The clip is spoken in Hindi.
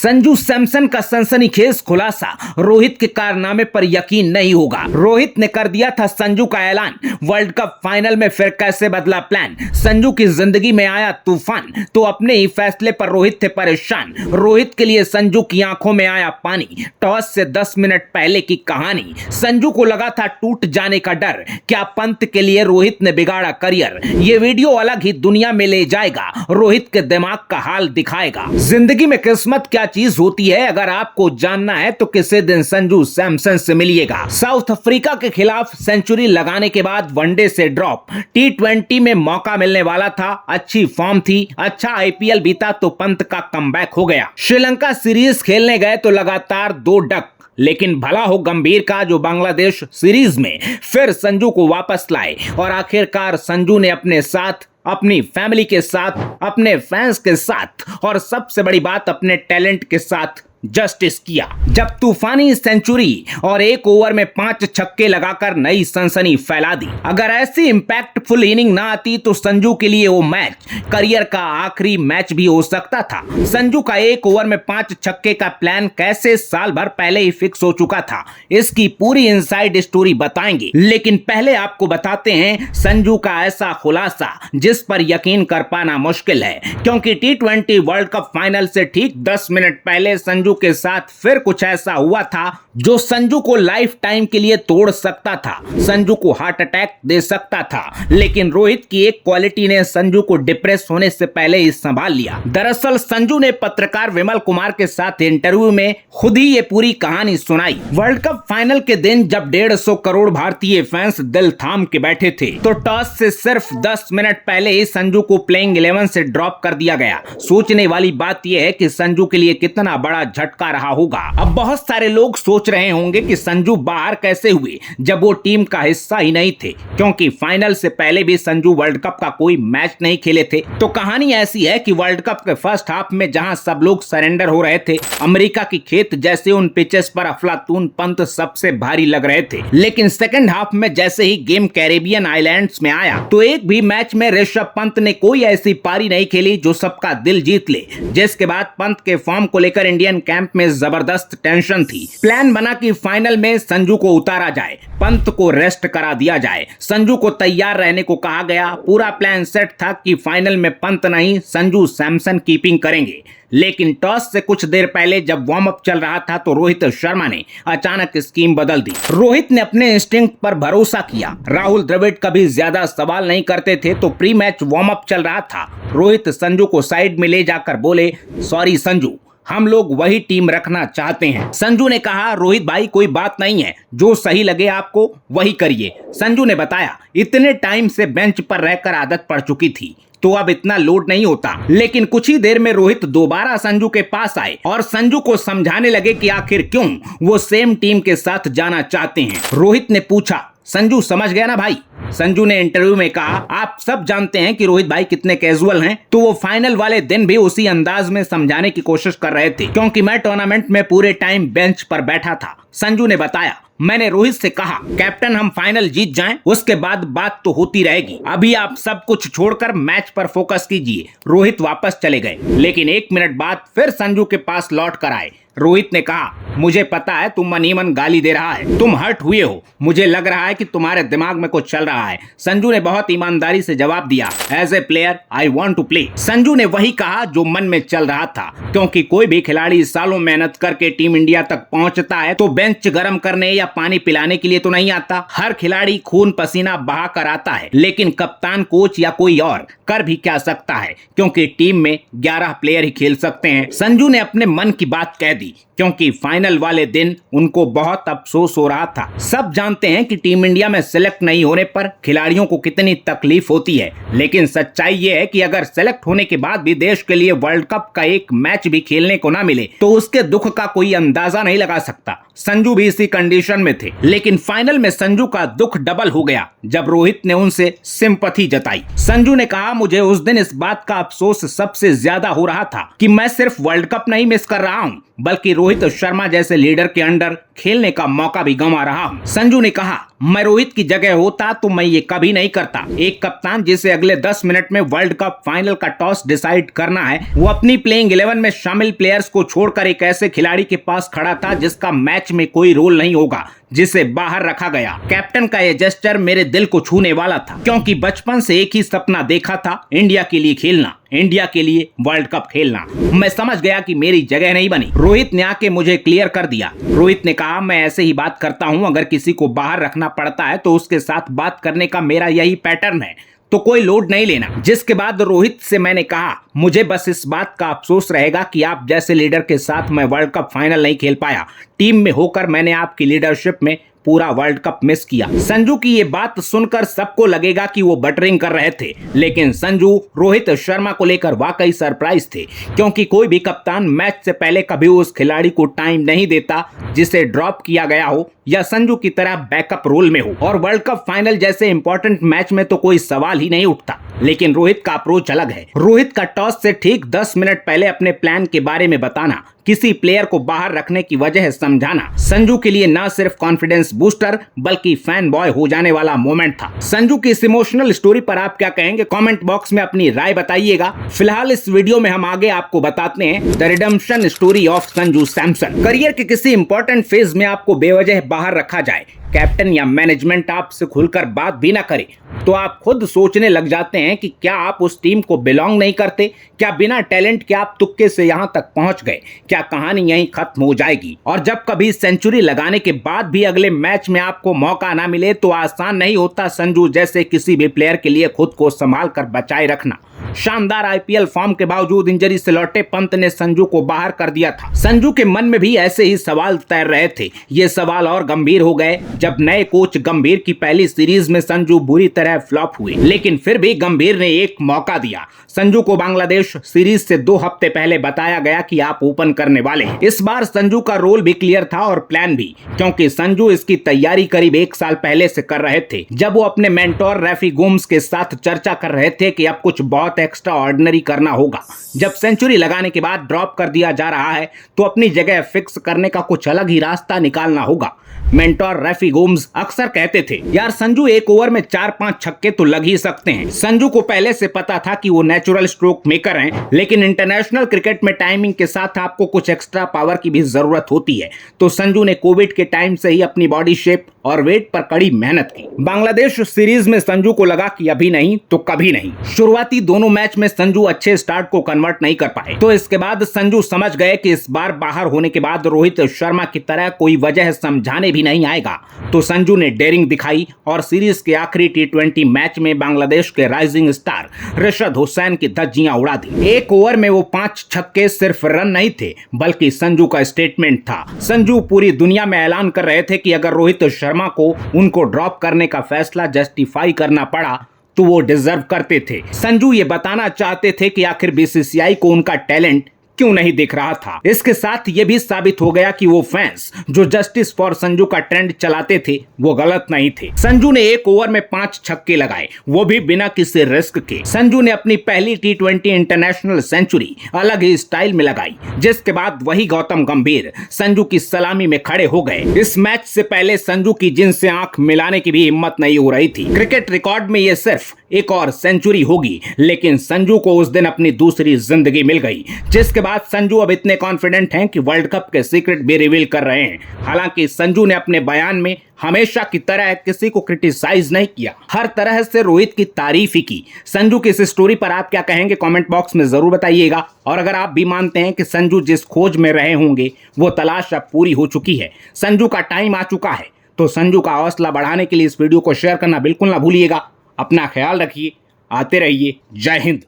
संजू सैमसन का सनसनीखेज खुलासा, रोहित के कारनामे पर यकीन नहीं होगा। रोहित ने कर दिया था संजू का ऐलान, वर्ल्ड कप फाइनल में फिर कैसे बदला प्लान। संजू की जिंदगी में आया तूफान, तो अपने ही फैसले पर रोहित थे परेशान। रोहित के लिए संजू की आंखों में आया पानी, टॉस से 10 मिनट पहले की कहानी। संजू को लगा था टूट जाने का डर, क्या पंत के लिए रोहित ने बिगाड़ा करियर। ये वीडियो अलग ही दुनिया में ले जाएगा, रोहित के दिमाग का हाल दिखाएगा। जिंदगी में किस्मत क्या चीज होती है, अगर आपको जानना है तो किसी दिन संजू सैमसन से मिलिएगा। साउथ अफ्रीका के खिलाफ सेंचुरी लगाने के बाद वनडे से ड्रॉप, T20 में मौका मिलने वाला था, अच्छी फॉर्म थी, अच्छा IPL बीता तो पंत का कमबैक हो गया। श्रीलंका सीरीज खेलने गए तो लगातार 2 डक, लेकिन भला हो गंभीर का जो बांग्लादेश सीरीज में फिर संजू को वापस लाए और आखिरकार संजू ने अपने साथ, अपनी फैमिली के साथ, अपने फैंस के साथ और सबसे बड़ी बात अपने टैलेंट के साथ जस्टिस किया, जब तूफानी सेंचुरी और 1 ओवर में 5 छक्के लगाकर नई सनसनी फैला दी। अगर ऐसी इंपैक्टफुल इनिंग ना आती तो संजू के लिए वो मैच करियर का आखिरी मैच भी हो सकता था। संजू का 1 ओवर में 5 छक्के का प्लान कैसे साल भर पहले ही फिक्स हो चुका था, इसकी पूरी इनसाइड स्टोरी बताएंगे। लेकिन पहले आपको बताते हैं संजू का ऐसा खुलासा जिस पर यकीन कर पाना मुश्किल है, क्योंकि T20 वर्ल्ड कप फाइनल से ठीक 10 मिनट पहले संजू के साथ फिर कुछ ऐसा हुआ था जो संजू को लाइफ टाइम के लिए तोड़ सकता था, संजू को हार्ट अटैक दे सकता था। लेकिन रोहित की एक क्वालिटी ने संजू को डिप्रेस होने से पहले ही संभाल लिया। दरअसल संजू ने पत्रकार विमल कुमार के साथ इंटरव्यू में खुद ही ये पूरी कहानी सुनाई। वर्ल्ड कप फाइनल के दिन जब 150 करोड़ भारतीय फैंस दिल थाम के बैठे थे, तो टॉस से सिर्फ 10 मिनट पहले ही संजू को प्लेइंग 11 से ड्रॉप कर दिया गया। सोचने वाली बात यह है कि संजू के लिए कितना बड़ा झटका रहा होगा। अब बहुत सारे लोग सोच रहे होंगे कि संजू बाहर कैसे हुए जब वो टीम का हिस्सा ही नहीं थे, क्योंकि फाइनल से पहले भी संजू वर्ल्ड कप का कोई मैच नहीं खेले थे। तो कहानी ऐसी है कि वर्ल्ड कप के फर्स्ट हाफ में जहां सब लोग सरेंडर हो रहे थे, अमेरिका की खेत जैसे उन पिचेस पर अफलातून पंत सबसे भारी लग रहे थे। लेकिन सेकंड हाफ में जैसे ही गेम कैरेबियन आइलैंड्स में आया, तो एक भी मैच में ऋषभ पंत ने कोई ऐसी पारी नहीं खेली जो सबका दिल जीत ले। जिसके बाद पंत के फॉर्म को लेकर इंडियन कैंप में जबरदस्त टेंशन थी। प्लान बना कि फाइनल में संजू को उतारा जाए, पंत को रेस्ट करा दिया जाए, संजू को तैयार रहने को कहा गया। पूरा प्लान सेट था कि फाइनल में पंत नहीं संजू सैमसन कीपिंग करेंगे। लेकिन टॉस से कुछ देर पहले जब वार्म अप चल रहा था तो रोहित शर्मा ने अचानक स्कीम बदल दी। रोहित ने अपने इंस्टिंक्ट पर भरोसा किया। राहुल द्रविड़ कभी ज्यादा सवाल नहीं करते थे, तो प्री मैच वार्म अप चल रहा था, रोहित संजू को साइड में ले जाकर बोले, सॉरी संजू, हम लोग वही टीम रखना चाहते हैं। संजू ने कहा, रोहित भाई कोई बात नहीं है, जो सही लगे आपको वही करिए। संजू ने बताया, इतने टाइम से बेंच पर रहकर आदत पड़ चुकी थी तो अब इतना लोड नहीं होता। लेकिन कुछ ही देर में रोहित दोबारा संजू के पास आए और संजू को समझाने लगे कि आखिर क्यों वो सेम टीम के साथ जाना चाहते हैं। रोहित ने पूछा, संजू समझ गया ना भाई? संजू ने इंटरव्यू में कहा, आप सब जानते हैं कि रोहित भाई कितने कैजुअल हैं, तो वो फाइनल वाले दिन भी उसी अंदाज में समझाने की कोशिश कर रहे थे, क्योंकि मैं टूर्नामेंट में पूरे टाइम बेंच पर बैठा था। संजू ने बताया, मैंने रोहित से कहा, कैप्टन हम फाइनल जीत जाएं, उसके बाद बात तो होती रहेगी, अभी आप सब कुछ छोड़कर मैच पर फोकस कीजिए। रोहित वापस चले गए, लेकिन 1 मिनट बाद फिर संजू के पास लौट कर आए। रोहित ने कहा, मुझे पता है तुम मन ही मन गाली दे रहा है, तुम हर्ट हुए हो, मुझे लग रहा है कि तुम्हारे दिमाग में कुछ चल रहा है। संजू ने बहुत ईमानदारी से जवाब दिया, as a player I want to play. Sanju ने वही कहा जो मन में चल रहा था, क्योंकि कोई भी खिलाड़ी सालों मेहनत करके टीम इंडिया तक पहुंचता है तो बेंच गर्म करने या पानी पिलाने के लिए तो नहीं आता। हर खिलाड़ी खून पसीना बहा कर आता है, लेकिन कप्तान, कोच या कोई और कर भी क्या सकता है, क्योंकि टीम में 11 प्लेयर ही खेल सकते हैं। संजू ने अपने मन की बात कह दी, क्योंकि फाइनल वाले दिन उनको बहुत अफसोस हो रहा था। सब जानते हैं कि टीम इंडिया में सिलेक्ट नहीं होने पर खिलाड़ियों को कितनी तकलीफ होती है, लेकिन सच्चाई ये है कि अगर सिलेक्ट होने के बाद भी देश के लिए वर्ल्ड कप का एक मैच भी खेलने को ना मिले तो उसके दुख का कोई अंदाजा नहीं लगा सकता। संजू भी इसी कंडीशन में थे, लेकिन फाइनल में संजू का दुख डबल हो गया जब रोहित ने उनसे सिंपैथी जताई। संजू ने कहा, मुझे उस दिन इस बात का अफसोस सबसे ज्यादा हो रहा था कि मैं सिर्फ वर्ल्ड कप नहीं मिस कर रहा हूं, बल्कि रोहित शर्मा जैसे लीडर के अंडर खेलने का मौका भी गंवा रहा हूं। संजू ने कहा, मैं रोहित की जगह होता तो मैं ये कभी नहीं करता। एक कप्तान जिसे अगले 10 मिनट में वर्ल्ड कप फाइनल का टॉस डिसाइड करना है, वो अपनी प्लेइंग 11 में शामिल प्लेयर्स को छोड़कर एक ऐसे खिलाड़ी के पास खड़ा था जिसका मैच में कोई रोल नहीं होगा, जिसे बाहर रखा गया। कैप्टन का ये जेस्चर मेरे दिल को छूने वाला था, क्योंकि बचपन से एक ही सपना देखा था, इंडिया के लिए खेलना, इंडिया के लिए वर्ल्ड कप खेलना। मैं समझ गया कि मेरी जगह नहीं बनी। रोहित ने आके मुझे क्लियर कर दिया। रोहित ने कहा, मैं ऐसे ही बात करता हूं, अगर किसी को बाहर रखना पड़ता है तो उसके साथ बात करने का मेरा यही पैटर्न है, तो कोई लोड नहीं लेना। जिसके बाद रोहित से मैंने कहा, मुझे बस इस बात का अफसोस रहेगा कि आप जैसे लीडर के साथ मैं वर्ल्ड कप फाइनल नहीं खेल पाया। टीम में होकर मैंने आपकी लीडरशिप में पूरा वर्ल्ड कप मिस किया। संजू की ये बात सुनकर सबको लगेगा कि वो बटरिंग कर रहे थे, लेकिन संजू रोहित शर्मा को लेकर वाकई सरप्राइज थे, क्योंकि कोई भी कप्तान मैच से पहले कभी उस खिलाड़ी को टाइम नहीं देता जिसे ड्रॉप किया गया हो या संजू की तरह बैकअप रोल में हो। और वर्ल्ड कप फाइनल जैसे इंपॉर्टेंट मैच में तो कोई सवाल ही नहीं उठता। लेकिन रोहित का अप्रोच अलग है। रोहित का टॉस से ठीक 10 मिनट पहले अपने प्लान के बारे में बताना, किसी प्लेयर को बाहर रखने की वजह समझाना, संजू के लिए न सिर्फ कॉन्फिडेंस बूस्टर बल्कि फैन बॉय हो जाने वाला मोमेंट था। संजू की इस इमोशनल स्टोरी पर आप क्या कहेंगे? कमेंट बॉक्स में अपनी राय बताइएगा। फिलहाल इस वीडियो में हम आगे आपको बताते हैं the redemption story of Sanju Samson. Career के किसी इंपॉर्टेंट फेज में आपको बेवजह बाहर रखा जाए, कैप्टन या मैनेजमेंट आपसे खुलकर बात भी ना करे, तो आप खुद सोचने लग जाते हैं कि क्या आप उस टीम को बिलोंग नहीं करते? क्या बिना टैलेंट के आप तुक्के से यहां तक पहुंच गए? क्या कहानी यहीं खत्म हो जाएगी? और जब कभी सेंचुरी लगाने के बाद भी अगले मैच में आपको मौका ना मिले तो आसान नहीं होता संजू जैसे किसी भी प्लेयर के लिए खुद को संभाल कर बचाए रखना। शानदार आईपीएल फॉर्म के बावजूद इंजरी से लौटे पंत ने संजू को बाहर कर दिया था। संजू के मन में भी ऐसे ही सवाल तैर रहे थे। ये सवाल और गंभीर हो गए जब नए कोच गंभीर की पहली सीरीज में संजू बुरी तरह फ्लॉप हुए, लेकिन फिर भी गंभीर ने एक मौका दिया। संजू को बांग्लादेश सीरीज से 2 हफ्ते पहले बताया गया कि आप ओपन करने वाले। इस बार संजू का रोल भी क्लियर था और प्लान भी, क्योंकि संजू इसकी तैयारी करीब 1 साल पहले से कर रहे थे, जब वो अपने मेंटोर रैफी गोम्स के साथ चर्चा कर रहे थे कि अब कुछ बहुत एक्स्ट्रा ऑर्डिनरी करना होगा। जब सेंचुरी लगाने के बाद ड्रॉप कर दिया जा रहा है तो अपनी जगह फिक्स करने का कुछ अलग ही रास्ता निकालना होगा। मेंटोर रैफी गोम्स अक्सर कहते थे, यार संजू एक ओवर में 4-5 छक्के तो लग ही सकते हैं। संजू को पहले से पता था कि वो नेचुरल स्ट्रोक मेकर हैं, लेकिन इंटरनेशनल क्रिकेट में टाइमिंग के साथ आपको कुछ एक्स्ट्रा पावर की भी जरूरत होती है। तो संजू ने कोविड के टाइम से ही अपनी बॉडी शेप और वेट पर कड़ी मेहनत की। बांग्लादेश सीरीज में संजू को लगा कि अभी नहीं तो कभी नहीं। शुरुआती दोनों मैच में संजू अच्छे स्टार्ट को कन्वर्ट नहीं कर पाए, तो इसके बाद संजू समझ गए कि इस बार बाहर होने के बाद रोहित शर्मा की तरह कोई वजह समझाने भी नहीं आएगा। तो संजू ने डेयरिंग दिखाई और सीरीज के आखिरी T20 मैच में बांग्लादेश के राइजिंग स्टार रशद हुसैन की धज्जियां उड़ा दी। एक ओवर में वो 5 छक्के सिर्फ रन नहीं थे, बल्कि संजू का स्टेटमेंट था। संजू पूरी दुनिया में ऐलान कर रहे थे कि अगर रोहित शर्मा को उनको ड्रॉप करने का फैसला जस्टिफाई करना पड़ा तो वो डिजर्व करते थे। संजू ये बताना चाहते थे कि आखिर बीसीसीआई को उनका टैलेंट क्यों नहीं दिख रहा था। इसके साथ ये भी साबित हो गया कि वो फैंस जो जस्टिस फॉर संजू का ट्रेंड चलाते थे वो गलत नहीं थे। संजू ने एक ओवर में 5 छक्के लगाए, वो भी बिना किसी रिस्क के। संजू ने अपनी पहली T20 इंटरनेशनल सेंचुरी अलग ही स्टाइल में लगाई, जिसके बाद वही गौतम गंभीर संजू की सलामी में खड़े हो गए। इस मैच से पहले संजू की जिनसे आंख मिलाने की भी हिम्मत नहीं हो रही थी। क्रिकेट रिकॉर्ड में ये सिर्फ एक और सेंचुरी होगी, लेकिन संजू को उस दिन अपनी दूसरी जिंदगी मिल गई, जिसके बाद संजू अब इतने कॉन्फिडेंट हैं कि वर्ल्ड कप के सीक्रेट भी रिवील कर रहे हैं। हालांकि संजू ने अपने बयान में हमेशा की तरह किसी को क्रिटिसाइज नहीं किया, हर तरह से रोहित की तारीफ ही की। संजू की इस स्टोरी पर आप क्या कहेंगे? कमेंट बॉक्स में जरूर बताइएगा। और अगर आप भी मानते हैं कि संजू जिस खोज में रहे होंगे वो तलाश अब पूरी हो चुकी है, संजू का टाइम आ चुका है, तो संजू का हौसला बढ़ाने के लिए इस वीडियो को शेयर करना बिल्कुल ना भूलिएगा। अपना ख्याल रखिए, आते रहिए। जय हिंद।